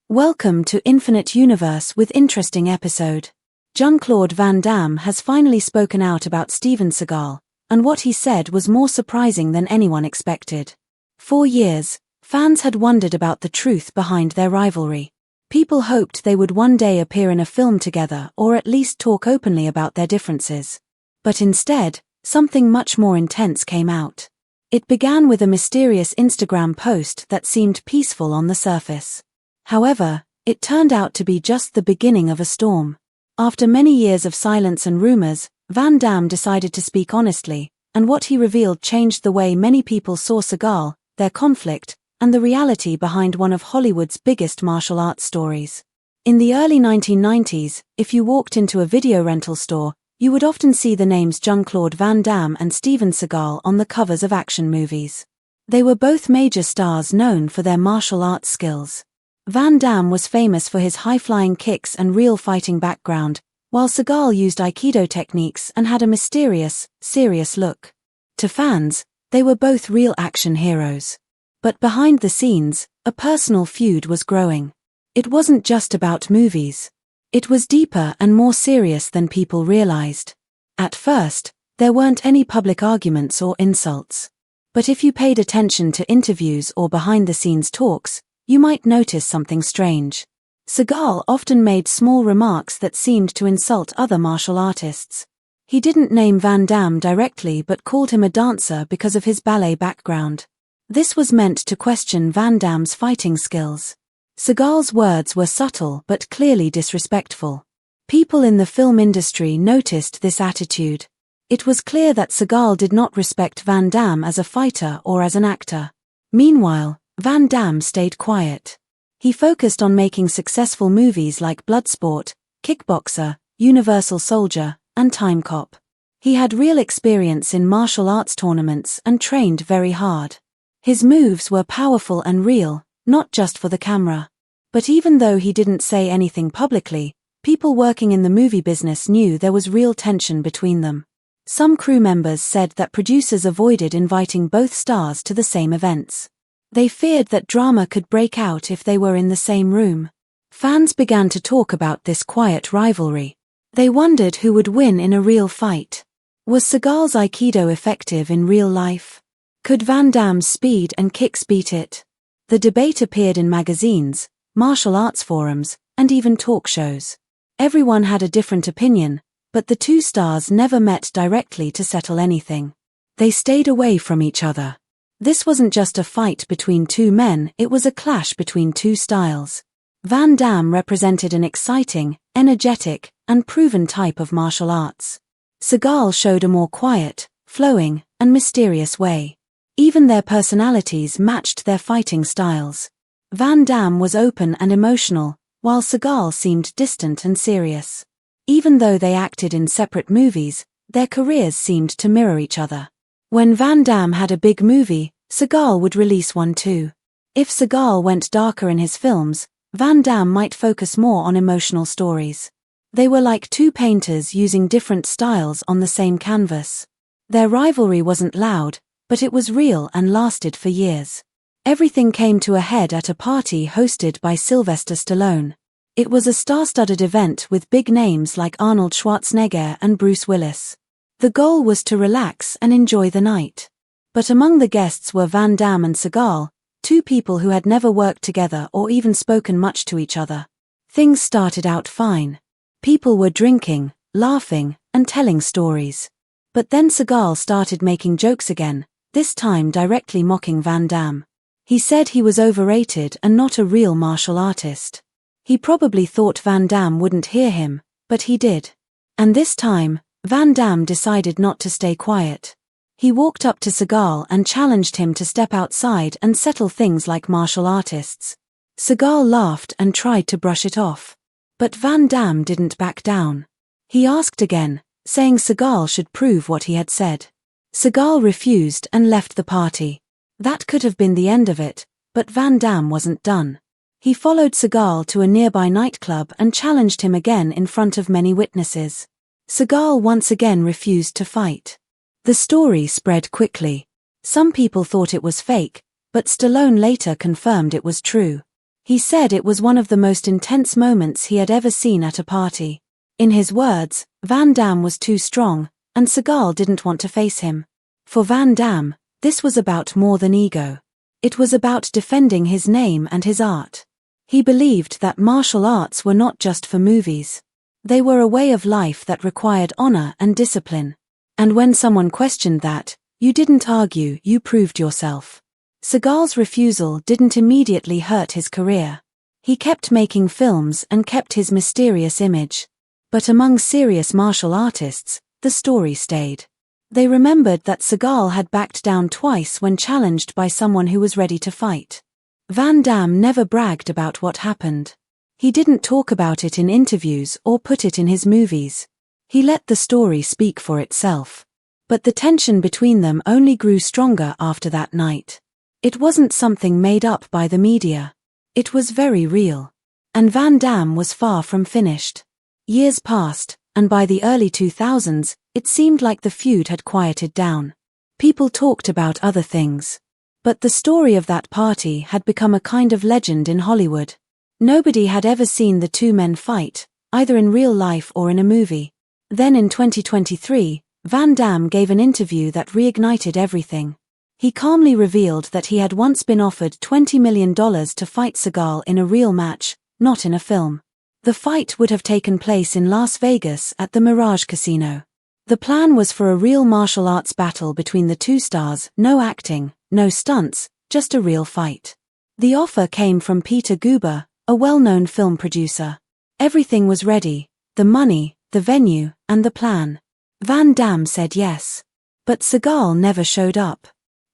Welcome to Infinite Universe with interesting episode. Jean-Claude Van Damme has finally spoken out about Steven Seagal, and what he said was more surprising than anyone expected. For years, fans had wondered about the truth behind their rivalry. People hoped they would one day appear in a film together or at least talk openly about their differences. But instead, something much more intense came out. It began with a mysterious Instagram post that seemed peaceful on the surface. However, it turned out to be just the beginning of a storm. After many years of silence and rumors, Van Damme decided to speak honestly, and what he revealed changed the way many people saw Seagal, their conflict, and the reality behind one of Hollywood's biggest martial arts stories. In the early 1990s, if you walked into a video rental store, you would often see the names Jean-Claude Van Damme and Steven Seagal on the covers of action movies. They were both major stars known for their martial arts skills. Van Damme was famous for his high-flying kicks and real fighting background, while Seagal used Aikido techniques and had a mysterious, serious look. To fans, they were both real action heroes. But behind the scenes, a personal feud was growing. It wasn't just about movies. It was deeper and more serious than people realized. At first, there weren't any public arguments or insults. But if you paid attention to interviews or behind-the-scenes talks, you might notice something strange. Seagal often made small remarks that seemed to insult other martial artists. He didn't name Van Damme directly but called him a dancer because of his ballet background. This was meant to question Van Damme's fighting skills. Seagal's words were subtle but clearly disrespectful. People in the film industry noticed this attitude. It was clear that Seagal did not respect Van Damme as a fighter or as an actor. Meanwhile, Van Damme stayed quiet. He focused on making successful movies like Bloodsport, Kickboxer, Universal Soldier, and Time Cop. He had real experience in martial arts tournaments and trained very hard. His moves were powerful and real, not just for the camera. But even though he didn't say anything publicly, people working in the movie business knew there was real tension between them. Some crew members said that producers avoided inviting both stars to the same events. They feared that drama could break out if they were in the same room. Fans began to talk about this quiet rivalry. They wondered who would win in a real fight. Was Seagal's Aikido effective in real life? Could Van Damme's speed and kicks beat it? The debate appeared in magazines, martial arts forums, and even talk shows. Everyone had a different opinion, but the two stars never met directly to settle anything. They stayed away from each other. This wasn't just a fight between two men, it was a clash between two styles. Van Damme represented an exciting, energetic, and proven type of martial arts. Seagal showed a more quiet, flowing, and mysterious way. Even their personalities matched their fighting styles. Van Damme was open and emotional, while Seagal seemed distant and serious. Even though they acted in separate movies, their careers seemed to mirror each other. When Van Damme had a big movie, Seagal would release one too. If Seagal went darker in his films, Van Damme might focus more on emotional stories. They were like two painters using different styles on the same canvas. Their rivalry wasn't loud, but it was real and lasted for years. Everything came to a head at a party hosted by Sylvester Stallone. It was a star-studded event with big names like Arnold Schwarzenegger and Bruce Willis. The goal was to relax and enjoy the night. But among the guests were Van Damme and Seagal, two people who had never worked together or even spoken much to each other. Things started out fine. People were drinking, laughing, and telling stories. But then Seagal started making jokes again, this time directly mocking Van Damme. He said he was overrated and not a real martial artist. He probably thought Van Damme wouldn't hear him, but he did. And this time, Van Damme decided not to stay quiet. He walked up to Seagal and challenged him to step outside and settle things like martial artists. Seagal laughed and tried to brush it off. But Van Damme didn't back down. He asked again, saying Seagal should prove what he had said. Seagal refused and left the party. That could have been the end of it, but Van Damme wasn't done. He followed Seagal to a nearby nightclub and challenged him again in front of many witnesses. Seagal once again refused to fight. The story spread quickly. Some people thought it was fake, but Stallone later confirmed it was true. He said it was one of the most intense moments he had ever seen at a party. In his words, Van Damme was too strong, and Seagal didn't want to face him. For Van Damme, this was about more than ego. It was about defending his name and his art. He believed that martial arts were not just for movies. They were a way of life that required honor and discipline. And when someone questioned that, you didn't argue, you proved yourself. Seagal's refusal didn't immediately hurt his career. He kept making films and kept his mysterious image. But among serious martial artists, the story stayed. They remembered that Seagal had backed down twice when challenged by someone who was ready to fight. Van Damme never bragged about what happened. He didn't talk about it in interviews or put it in his movies. He let the story speak for itself. But the tension between them only grew stronger after that night. It wasn't something made up by the media. It was very real. And Van Damme was far from finished. Years passed, and by the early 2000s, it seemed like the feud had quieted down. People talked about other things. But the story of that party had become a kind of legend in Hollywood. Nobody had ever seen the two men fight, either in real life or in a movie. Then in 2023, Van Damme gave an interview that reignited everything. He calmly revealed that he had once been offered $20 million to fight Seagal in a real match, not in a film. The fight would have taken place in Las Vegas at the Mirage Casino. The plan was for a real martial arts battle between the two stars, no acting, no stunts, just a real fight. The offer came from Peter Guber, a well-known film producer. Everything was ready, the money, the venue, and the plan. Van Damme said yes. But Seagal never showed up.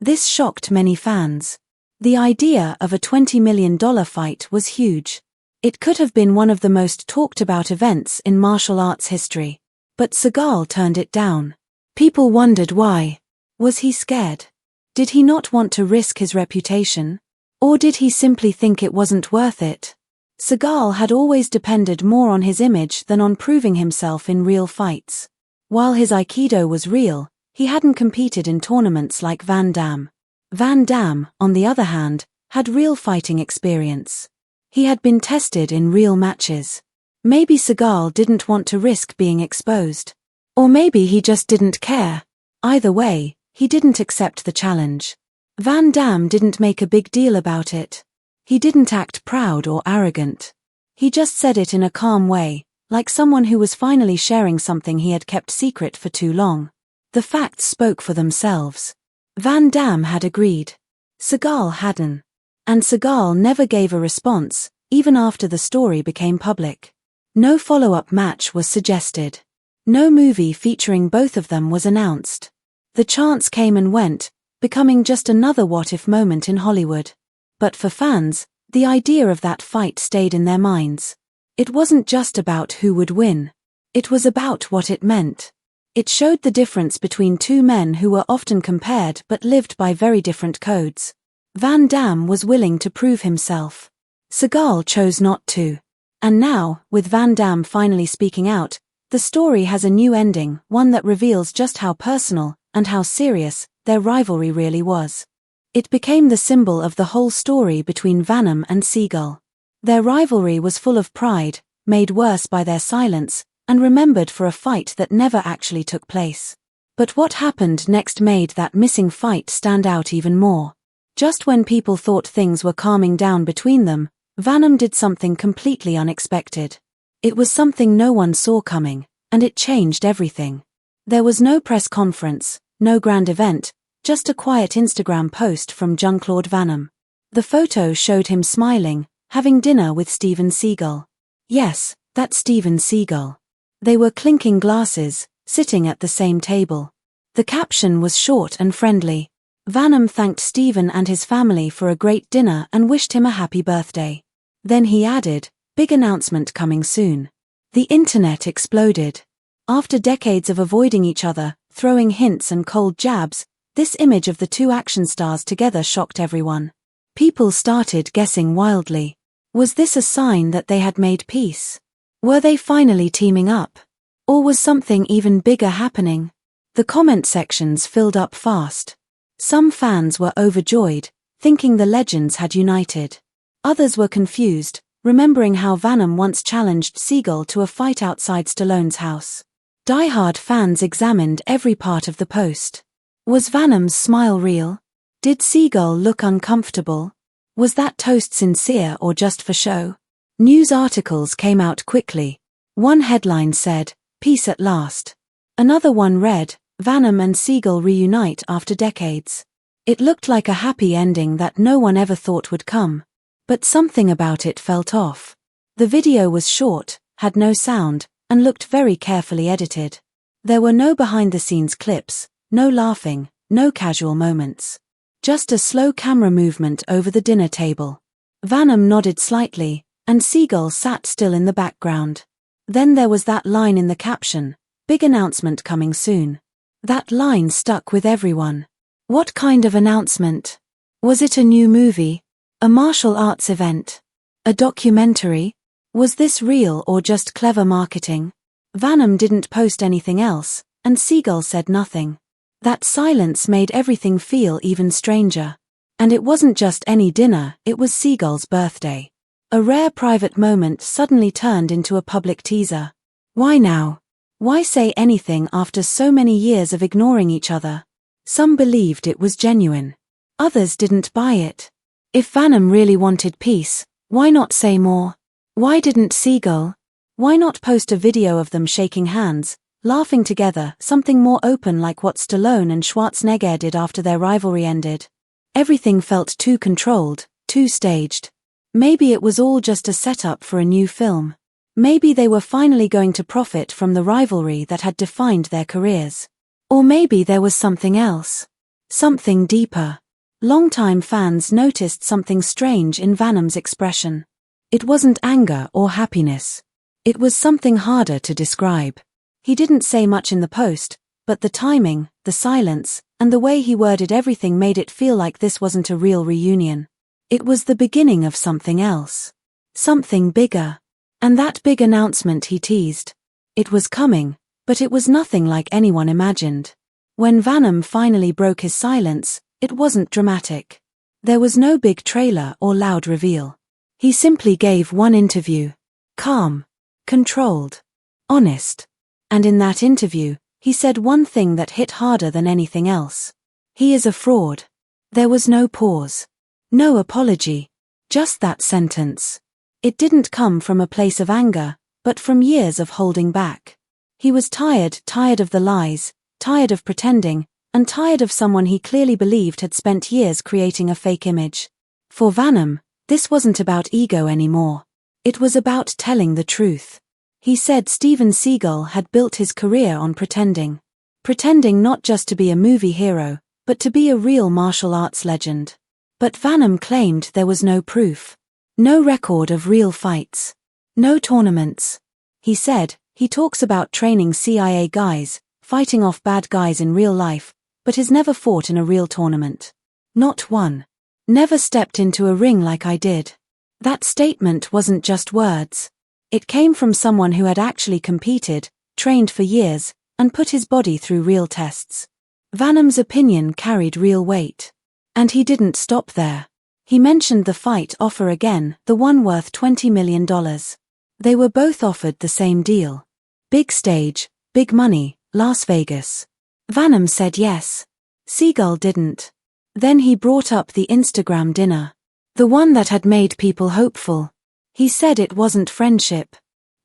This shocked many fans. The idea of a $20 million fight was huge. It could have been one of the most talked about events in martial arts history. But Seagal turned it down. People wondered why. Was he scared? Did he not want to risk his reputation? Or did he simply think it wasn't worth it? Seagal had always depended more on his image than on proving himself in real fights. While his Aikido was real, he hadn't competed in tournaments like Van Damme. Van Damme, on the other hand, had real fighting experience. He had been tested in real matches. Maybe Seagal didn't want to risk being exposed. Or maybe he just didn't care. Either way, he didn't accept the challenge. Van Damme didn't make a big deal about it. He didn't act proud or arrogant. He just said it in a calm way, like someone who was finally sharing something he had kept secret for too long. The facts spoke for themselves. Van Damme had agreed. Seagal hadn't. And Seagal never gave a response, even after the story became public. No follow-up match was suggested. No movie featuring both of them was announced. The chance came and went, becoming just another what-if moment in Hollywood. But for fans, the idea of that fight stayed in their minds. It wasn't just about who would win. It was about what it meant. It showed the difference between two men who were often compared but lived by very different codes. Van Damme was willing to prove himself. Seagal chose not to. And now, with Van Damme finally speaking out, the story has a new ending, one that reveals just how personal, and how serious, their rivalry really was. It became the symbol of the whole story between Van Damme and Seagal. Their rivalry was full of pride, made worse by their silence, and remembered for a fight that never actually took place. But what happened next made that missing fight stand out even more. Just when people thought things were calming down between them, Van Damme did something completely unexpected. It was something no one saw coming, and it changed everything. There was no press conference, no grand event, just a quiet Instagram post from Jean-Claude Van Damme. The photo showed him smiling, having dinner with Steven Seagal. Yes, that's Steven Seagal. They were clinking glasses, sitting at the same table. The caption was short and friendly. Van Damme thanked Steven and his family for a great dinner and wished him a happy birthday. Then he added, "Big announcement coming soon." The internet exploded. After decades of avoiding each other, throwing hints and cold jabs, this image of the two action stars together shocked everyone. People started guessing wildly. Was this a sign that they had made peace? Were they finally teaming up? Or was something even bigger happening? The comment sections filled up fast. Some fans were overjoyed, thinking the legends had united. Others were confused, remembering how Van Damme once challenged Seagal to a fight outside Stallone's house. Die-hard fans examined every part of the post. Was Van Damme's smile real? Did Seagal look uncomfortable? Was that toast sincere or just for show? News articles came out quickly. One headline said, "Peace at last." Another one read, "Van Damme and Seagal reunite after decades." It looked like a happy ending that no one ever thought would come. But something about it felt off. The video was short, had no sound, and looked very carefully edited. There were no behind-the-scenes clips, no laughing, no casual moments. Just a slow camera movement over the dinner table. Van Damme nodded slightly, and Seagal sat still in the background. Then there was that line in the caption, "Big announcement coming soon." That line stuck with everyone. What kind of announcement? Was it a new movie? A martial arts event? A documentary? Was this real or just clever marketing? Van Damme didn't post anything else, and Seagal said nothing. That silence made everything feel even stranger. And it wasn't just any dinner, it was Seagal's birthday. A rare private moment suddenly turned into a public teaser. Why now? Why say anything after so many years of ignoring each other? Some believed it was genuine. Others didn't buy it. If Van Damme really wanted peace, why not say more? Why didn't Seagal? Why not post a video of them shaking hands, laughing together, something more open like what Stallone and Schwarzenegger did after their rivalry ended? Everything felt too controlled, too staged. Maybe it was all just a setup for a new film. Maybe they were finally going to profit from the rivalry that had defined their careers. Or maybe there was something else. Something deeper. Longtime fans noticed something strange in Van Damme's expression. It wasn't anger or happiness. It was something harder to describe. He didn't say much in the post, but the timing, the silence, and the way he worded everything made it feel like this wasn't a real reunion. It was the beginning of something else. Something bigger. And that big announcement he teased. It was coming, but it was nothing like anyone imagined. When Van Damme finally broke his silence, it wasn't dramatic. There was no big trailer or loud reveal. He simply gave one interview. Calm. Controlled. Honest. And in that interview, he said one thing that hit harder than anything else. He is a fraud. There was no pause. No apology. Just that sentence. It didn't come from a place of anger, but from years of holding back. He was tired of the lies, tired of pretending, and tired of someone he clearly believed had spent years creating a fake image. For Van Damme, this wasn't about ego anymore. It was about telling the truth. He said Steven Seagal had built his career on pretending. Pretending not just to be a movie hero, but to be a real martial arts legend. But Van Damme claimed there was no proof. No record of real fights. No tournaments. He said, he talks about training CIA guys, fighting off bad guys in real life, but has never fought in a real tournament. Not one. Never stepped into a ring like I did. That statement wasn't just words. It came from someone who had actually competed, trained for years, and put his body through real tests. Van Damme's opinion carried real weight. And he didn't stop there. He mentioned the fight offer again, the one worth $20 million. They were both offered the same deal. Big stage, big money, Las Vegas. Van Damme said yes. Seagal didn't. Then he brought up the Instagram dinner. The one that had made people hopeful. He said it wasn't friendship.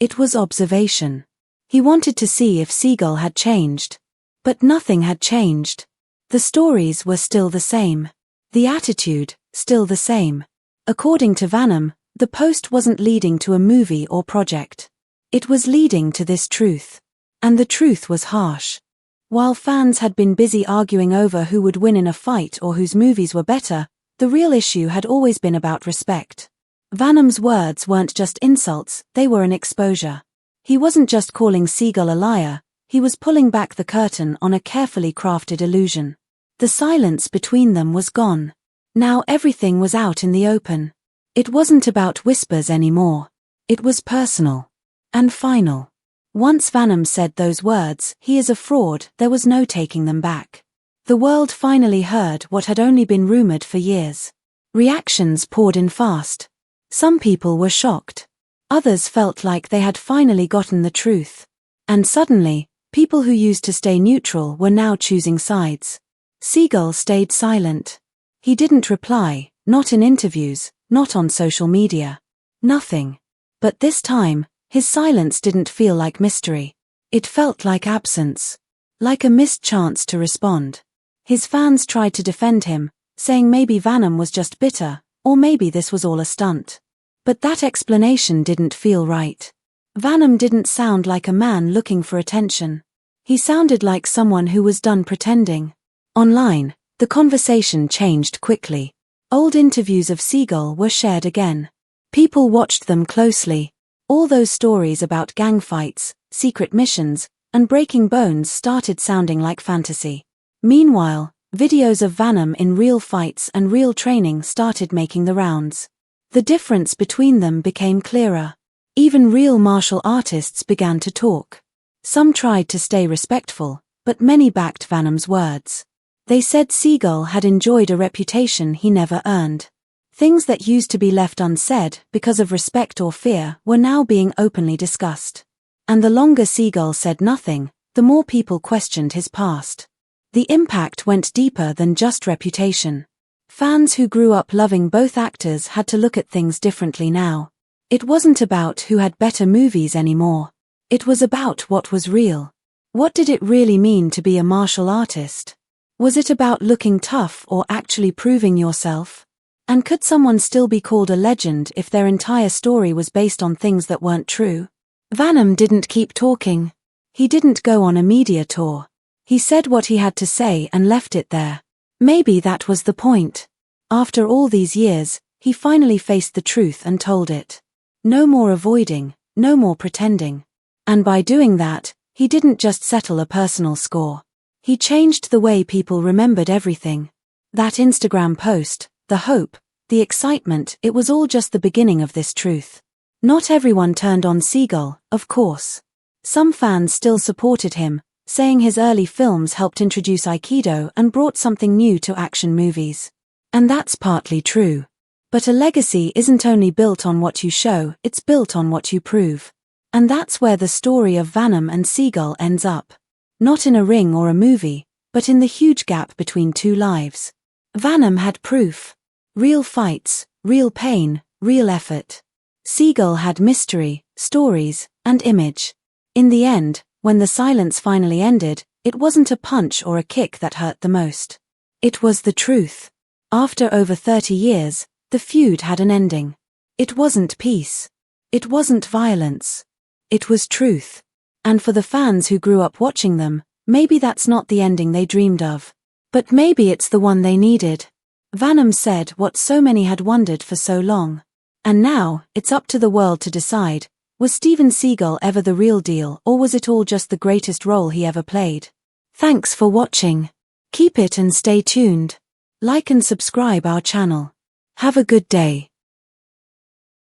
It was observation. He wanted to see if Seagal had changed. But nothing had changed. The stories were still the same. The attitude, still the same. According to Van Damme, the post wasn't leading to a movie or project. It was leading to this truth. And the truth was harsh. While fans had been busy arguing over who would win in a fight or whose movies were better, the real issue had always been about respect. Van Damme's words weren't just insults, they were an exposure. He wasn't just calling Seagal a liar, he was pulling back the curtain on a carefully crafted illusion. The silence between them was gone. Now everything was out in the open. It wasn't about whispers anymore. It was personal. And final. Once Van Damme said those words, "He is a fraud," there was no taking them back. The world finally heard what had only been rumored for years. Reactions poured in fast. Some people were shocked. Others felt like they had finally gotten the truth. And suddenly, people who used to stay neutral were now choosing sides. Seagal stayed silent. He didn't reply, not in interviews, not on social media. Nothing. But this time, his silence didn't feel like mystery. It felt like absence. Like a missed chance to respond. His fans tried to defend him, saying maybe Van Damme was just bitter, or maybe this was all a stunt. But that explanation didn't feel right. Van Damme didn't sound like a man looking for attention. He sounded like someone who was done pretending. Online, the conversation changed quickly. Old interviews of Seagal were shared again. People watched them closely. All those stories about gang fights, secret missions, and breaking bones started sounding like fantasy. Meanwhile, videos of Van Damme in real fights and real training started making the rounds. The difference between them became clearer. Even real martial artists began to talk. Some tried to stay respectful, but many backed Van Damme's words. They said Seagal had enjoyed a reputation he never earned. Things that used to be left unsaid because of respect or fear were now being openly discussed. And the longer Seagal said nothing, the more people questioned his past. The impact went deeper than just reputation. Fans who grew up loving both actors had to look at things differently now. It wasn't about who had better movies anymore. It was about what was real. What did it really mean to be a martial artist? Was it about looking tough or actually proving yourself? And could someone still be called a legend if their entire story was based on things that weren't true? Van Damme didn't keep talking. He didn't go on a media tour. He said what he had to say and left it there. Maybe that was the point. After all these years, he finally faced the truth and told it. No more avoiding, no more pretending. And by doing that, he didn't just settle a personal score. He changed the way people remembered everything. That Instagram post, the hope, the excitement, it was all just the beginning of this truth. Not everyone turned on Seagal, of course. Some fans still supported him, saying his early films helped introduce Aikido and brought something new to action movies. And that's partly true. But a legacy isn't only built on what you show, it's built on what you prove. And that's where the story of Van Damme and Seagal ends up. Not in a ring or a movie, but in the huge gap between two lives. Van Damme had proof. Real fights, real pain, real effort. Seagal had mystery, stories, and image. In the end, when the silence finally ended, it wasn't a punch or a kick that hurt the most. It was the truth. After over 30 years, the feud had an ending. It wasn't peace. It wasn't violence. It was truth. And for the fans who grew up watching them, maybe that's not the ending they dreamed of. But maybe it's the one they needed. Van Damme said what so many had wondered for so long. And now, it's up to the world to decide, was Steven Seagal ever the real deal or was it all just the greatest role he ever played? Thanks for watching. Keep it and stay tuned. Like and subscribe our channel. Have a good day.